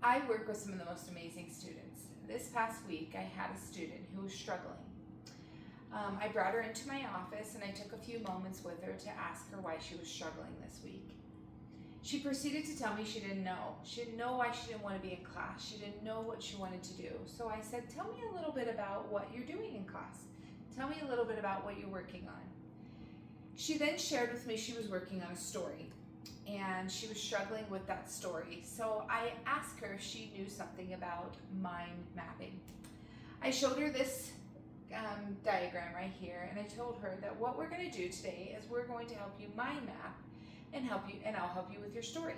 I work with some of the most amazing students. This past week, I had a student who was struggling. I brought her into my office and I took a few moments with her to ask her why she was struggling this week. She proceeded to tell me she didn't know. She didn't know why she didn't want to be in class. She didn't know what she wanted to do. So I said, tell me a little bit about what you're doing in class. Tell me a little bit about what you're working on. She then shared with me she was working on a story and she was struggling with that story. So I asked her if she knew something about mind mapping. I showed her this diagram right here, and I told her that what we're going to do today is we're going to help you mind map and I'll help you with your story.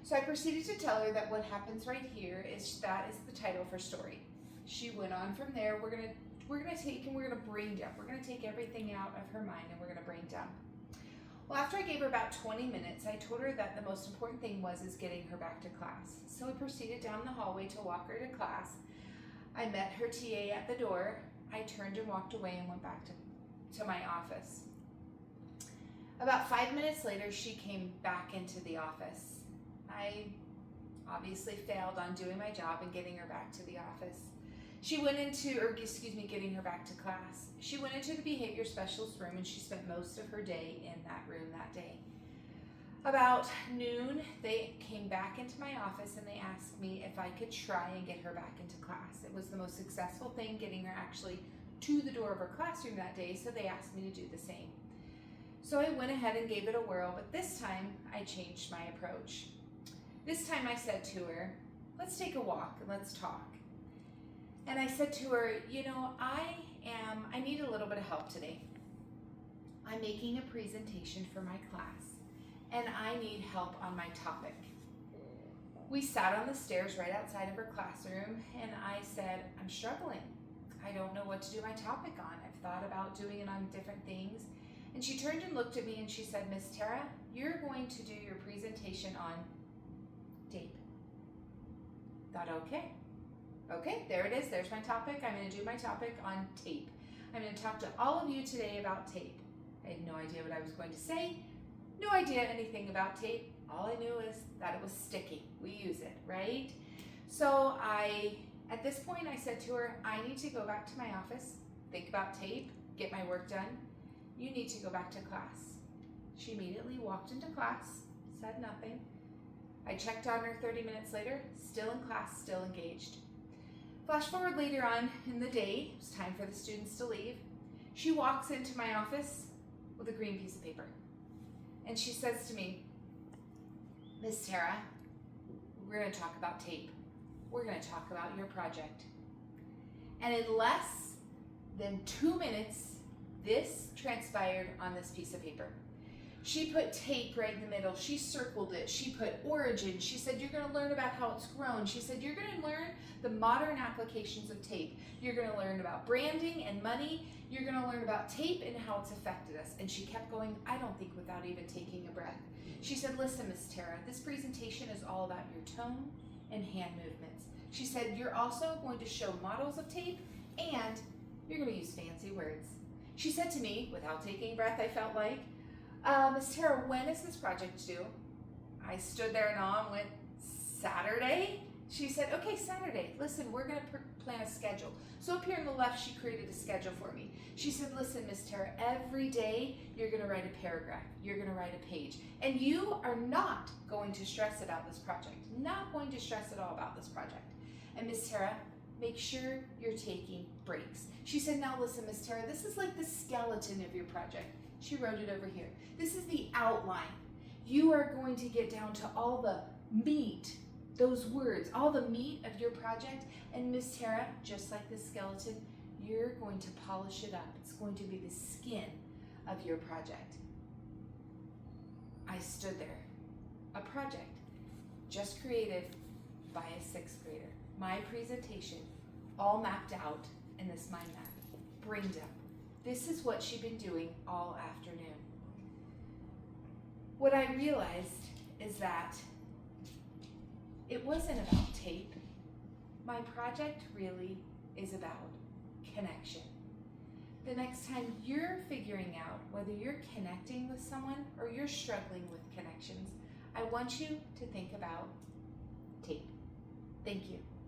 So I proceeded to tell her that what happens right here is that is the title for story. She went on from there. We're gonna take and we're gonna brain dump. We're gonna take everything out of her mind and we're gonna brain dump. Well, after I gave her about 20 minutes, I told her that the most important thing was getting her back to class. So I proceeded down the hallway to walk her to class. I met her TA at the door. I turned and walked away and went back to my office. About 5 minutes later, she came back into the office. I obviously failed on doing my job and getting her back to the office. Getting her back to class. She went into the behavior specialist room and she spent most of her day in that room that day. About noon, they came back into my office and they asked me if I could try and get her back into class. It was the most successful thing getting her actually to the door of her classroom that day, so they asked me to do the same. So I went ahead and gave it a whirl, but this time I changed my approach. This time I said to her, let's take a walk and let's talk. And I said to her, I need a little bit of help today. I'm making a presentation for my class and I need help on my topic. We sat on the stairs right outside of her classroom and I said, I'm struggling. I don't know what to do my topic on. I've thought about doing it on different things. And she turned and looked at me and she said, Miss Tara, you're going to do your presentation on tape. Thought, okay, there it is. There's my topic. I'm going to do my topic on tape. I'm going to talk to all of you today about tape. I had no idea what I was going to say. No idea anything about tape. All I knew is that it was sticky. We use it, right? So at this point, I said to her, I need to go back to my office, think about tape, get my work done. You need to go back to class. She immediately walked into class, said nothing. I checked on her 30 minutes later, still in class, still engaged. Flash forward later on in the day, it was time for the students to leave. She walks into my office with a green piece of paper. And she says to me, Miss Tara, we're going to talk about tape. We're going to talk about your project. And in less than 2 minutes, this transpired on this piece of paper. She put tape right in the middle. She circled it. She put origin. She said, you're going to learn about how it's grown. She said, you're going to learn the modern applications of tape. You're going to learn about branding and money. You're going to learn about tape and how it's affected us. And she kept going, I don't think without even taking a breath. She said, listen, Miss Tara, this presentation is all about your tone and hand movements. She said, you're also going to show models of tape and you're going to use fancy words. She said to me, without taking a breath, I felt like, Miss Tara, when is this project due? I stood there in awe and went, Saturday? She said, okay, Saturday. Listen, we're going to plan a schedule. So up here on the left, she created a schedule for me. She said, listen, Miss Tara, every day you're going to write a paragraph. You're going to write a page. And you are not going to stress about this project. Not going to stress at all about this project. And Miss Tara, make sure you're taking breaks. She said, now listen, Miss Tara, this is like the skeleton of your project. She wrote it over here. This is the outline. You are going to get down to all the meat, those words, all the meat of your project. And Miss Tara, just like the skeleton, you're going to polish it up. It's going to be the skin of your project. I stood there. A project just created by a sixth grader. My presentation, all mapped out in this mind map, brain dump. This is what she'd been doing all afternoon. What I realized is that it wasn't about tape. My project really is about connection. The next time you're figuring out whether you're connecting with someone or you're struggling with connections, I want you to think about tape. Thank you.